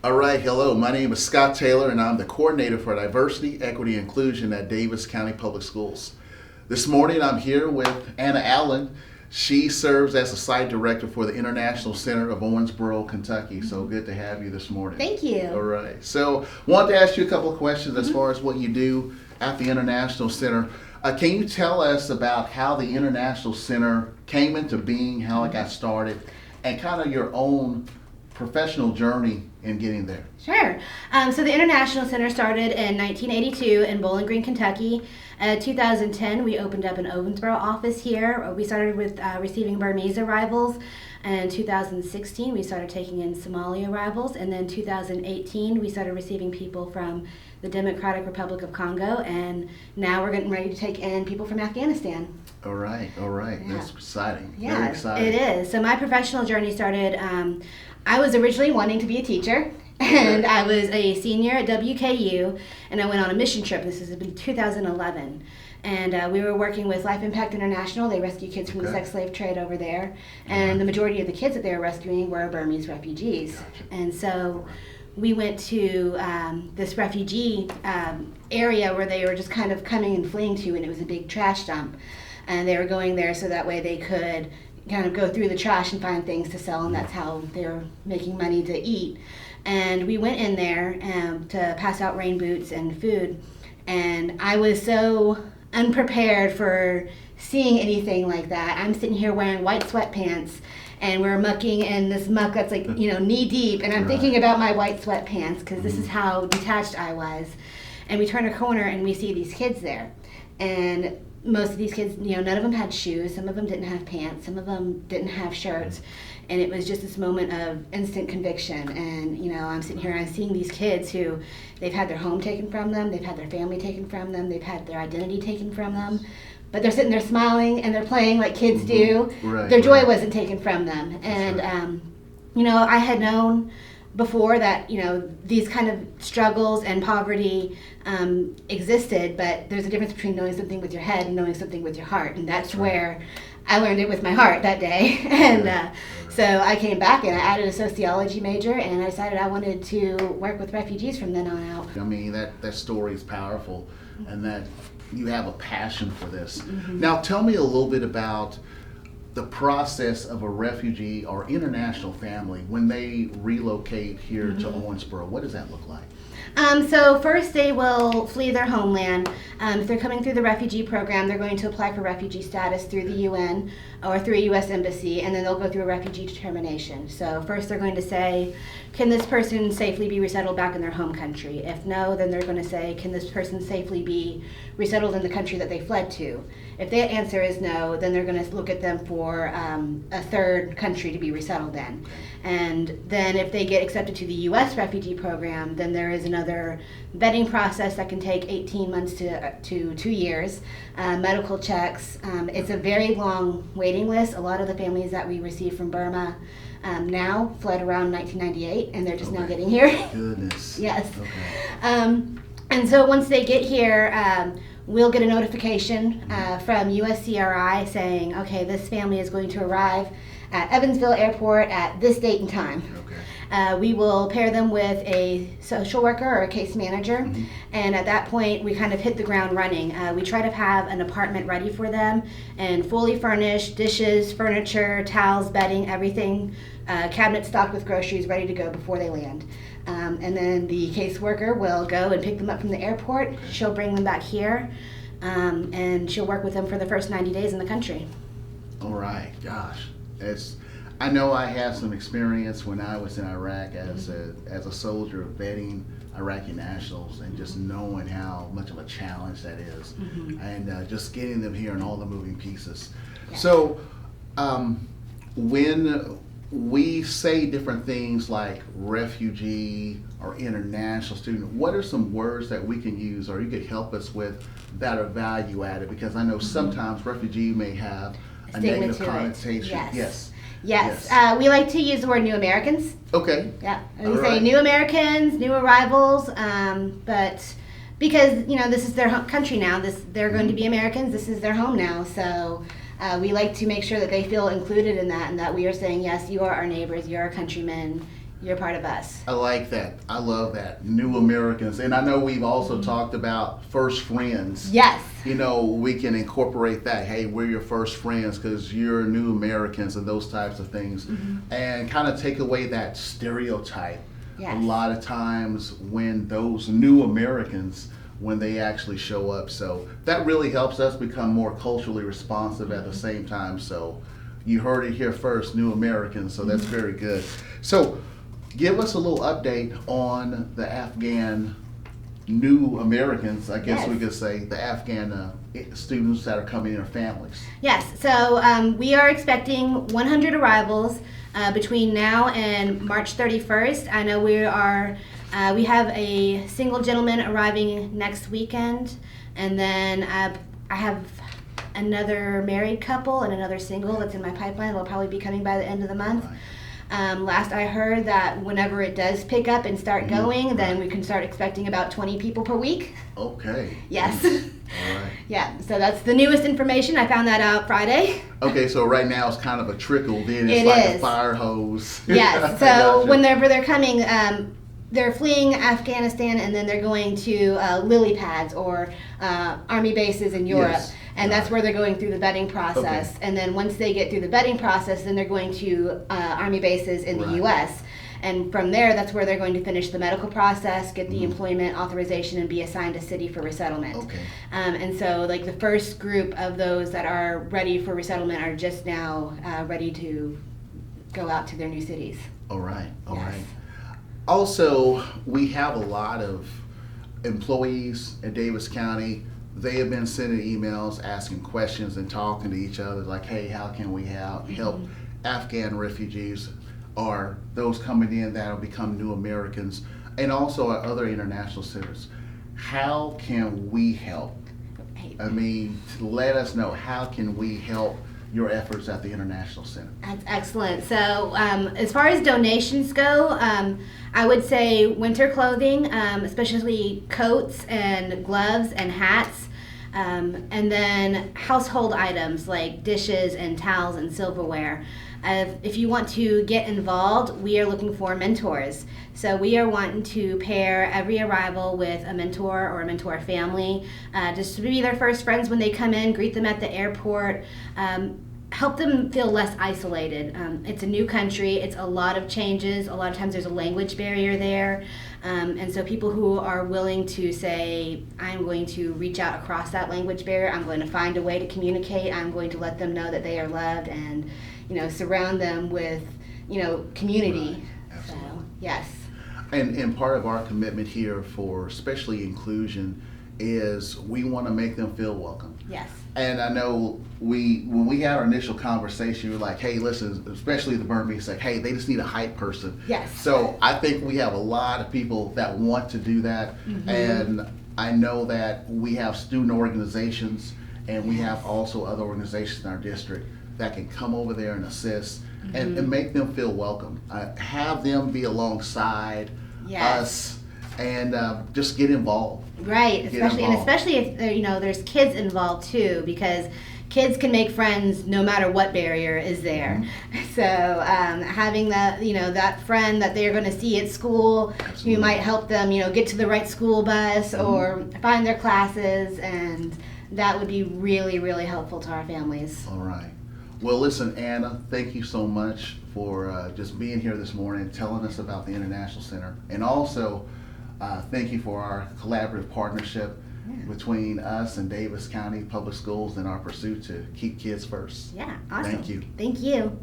All right, hello. My name is Scott Taylor, and I'm the Coordinator for Diversity, Equity, and Inclusion at Davis County Public Schools. This morning, I'm here with Anna Allen. She serves as the Site Director for the International Center of Owensboro, Kentucky. So good to have you this morning. Thank you. All right. So wanted to ask you a couple of questions as far as what you do at the International Center. Can you tell us about how the International Center came into being, how it got started, and kind of your own professional journey in getting there? Sure. So the International Center started in 1982 in Bowling Green, Kentucky. 2010, we opened up an Owensboro office here. We started with receiving Burmese arrivals. And 2016, we started taking in Somali arrivals. And then 2018, we started receiving people from the Democratic Republic of Congo. And now we're getting ready to take in people from Afghanistan. All right. Yeah. That's exciting. Yeah, Very exciting. it is. So my professional journey started, I was originally wanting to be a teacher, and I was a senior at WKU, and I went on a mission trip. This is in 2011. And we were working with Life Impact International. They rescue kids from the sex slave trade over there. And the majority of the kids that they were rescuing were Burmese refugees. Gotcha. And so we went to this refugee area where they were just kind of coming and fleeing to, and it was a big trash dump. And they were going there so that way they could kind of go through the trash and find things to sell, and that's how they were making money to eat. And we went in there to pass out rain boots and food, and I was so unprepared for seeing anything like that. I'm sitting here wearing white sweatpants, and we're mucking in this muck that's like, knee deep, and I'm thinking about my white sweatpants because this is how detached I was. And we turn a corner and we see these kids there, and most of these kids, none of them had shoes, some of them didn't have pants, some of them didn't have shirts, and it was just this moment of instant conviction. And I'm sitting here and I'm seeing these kids who, they've had their home taken from them, they've had their family taken from them, they've had their identity taken from them, but they're sitting there smiling and they're playing like kids do. Their joy wasn't taken from them. And I had known before that these kind of struggles and poverty existed, but there's a difference between knowing something with your head and knowing something with your heart, and that's where I learned it with my heart that day. And so I came back and I added a sociology major, and I decided I wanted to work with refugees from then on out. I mean, that story is powerful, and that you have a passion for this. Now tell me a little bit about the process of a refugee or international family when they relocate here to Owensboro. What does that look like? So first they will flee their homeland. If they're coming through the refugee program, they're going to apply for refugee status through the UN or through a U.S. embassy, and then they'll go through a refugee determination. So first they're going to say, can this person safely be resettled back in their home country? If no, then they're going to say, can this person safely be resettled in the country that they fled to? If the answer is no, then they're going to look at them for a third country to be resettled in. And then if they get accepted to the U.S. refugee program, then there is another vetting process that can take 18 months to 2 years, medical checks. It's a very long waiting list. A lot of the families that we receive from Burma now fled around 1998, and they're just now getting here. Goodness. Yes. Okay. And so once they get here, we'll get a notification from USCRI saying, okay, this family is going to arrive at Evansville Airport at this date and time. Okay. We will pair them with a social worker or a case manager, and at that point we kind of hit the ground running. We try to have an apartment ready for them and fully furnished, dishes, furniture, towels, bedding, everything, cabinets stocked with groceries ready to go before they land. And then the caseworker will go and pick them up from the airport. She'll bring them back here, and she'll work with them for the first 90 days in the country. All right. Gosh. I know I had some experience when I was in Iraq as a soldier vetting Iraqi nationals, and just knowing how much of a challenge that is, and just getting them here and all the moving pieces. Yeah. So when we say different things like refugee or international student, what are some words that we can use or you could help us with that are value added? Because I know sometimes refugee may have a negative connotation. Yes. We like to use the word New Americans. Okay. Yeah. We say New Americans, new arrivals, but because this is their country now. They're going to be Americans. This is their home now. So we like to make sure that they feel included in that, and that we are saying, yes, you are our neighbors, you are our countrymen. you're part of us. I like that. I love that. New Americans. And I know we've also talked about first friends. Yes. You know, we can incorporate that. Hey, we're your first friends because you're new Americans and those types of things. And kind of take away that stereotype. Yes. A lot of times when those new Americans, when they actually show up. So that really helps us become more culturally responsive at the same time. So you heard it here first, new Americans. So that's very good. So give us a little update on the Afghan New Americans, I guess we could say, the Afghan students that are coming in, their families. Yes, so we are expecting 100 arrivals between now and March 31st. I know we have a single gentleman arriving next weekend, and then I have another married couple and another single that's in my pipeline. They'll probably be coming by the end of the month. Right. Last I heard that whenever it does pick up and start going, then we can start expecting about 20 people per week. Okay. Yes. All right. Yeah, so that's the newest information. I found that out Friday. Okay, so right now it's kind of a trickle, then it's It like is. a fire hose. Yes, so Gotcha. whenever they're coming, they're fleeing Afghanistan and then they're going to lily pads or army bases in Europe. Yes. And that's where they're going through the vetting process. Okay. And then once they get through the vetting process, then they're going to army bases in the Right. U.S. And from there, that's where they're going to finish the medical process, get the employment authorization, and be assigned a city for resettlement. Okay. And so, like, the first group of those that are ready for resettlement are just now ready to go out to their new cities. All right. All Yes. right. Also, we have a lot of employees in Davis County. They have been sending emails, asking questions, and talking to each other like, hey, how can we help Afghan refugees or those coming in that will become new Americans, and also our other international centers. How can we help? I mean, let us know, how can we help your efforts at the International Center? That's excellent. So as far as donations go, I would say winter clothing, especially coats and gloves and hats, and then household items like dishes and towels and silverware. If you want to get involved, we are looking for mentors. So we are wanting to pair every arrival with a mentor or a mentor family, just to be their first friends when they come in, greet them at the airport, help them feel less isolated. It's a new country, it's a lot of changes, a lot of times there's a language barrier there, and so people who are willing to say, I'm going to reach out across that language barrier, I'm going to find a way to communicate, I'm going to let them know that they are loved, and surround them with community. Right. Absolutely. So yes. And part of our commitment here for especially inclusion is we want to make them feel welcome. Yes. And I know when we had our initial conversation, we were like, hey, listen, especially the Burmese, like, hey, they just need a hype person. Yes. So I think we have a lot of people that want to do that. And I know that we have student organizations and we have also other organizations in our district that can come over there and assist and make them feel welcome. Have them be alongside us and just get involved. Right, especially if there's kids involved too, because kids can make friends no matter what barrier is there. So having that that friend that they're going to see at school, who might help them get to the right school bus or find their classes, and that would be really, really helpful to our families. All right. Well, listen, Anna, thank you so much for just being here this morning, telling us about the International Center, and also thank you for our collaborative partnership between us and Davis County Public Schools in our pursuit to keep kids first. Yeah, awesome. Thank you. Thank you.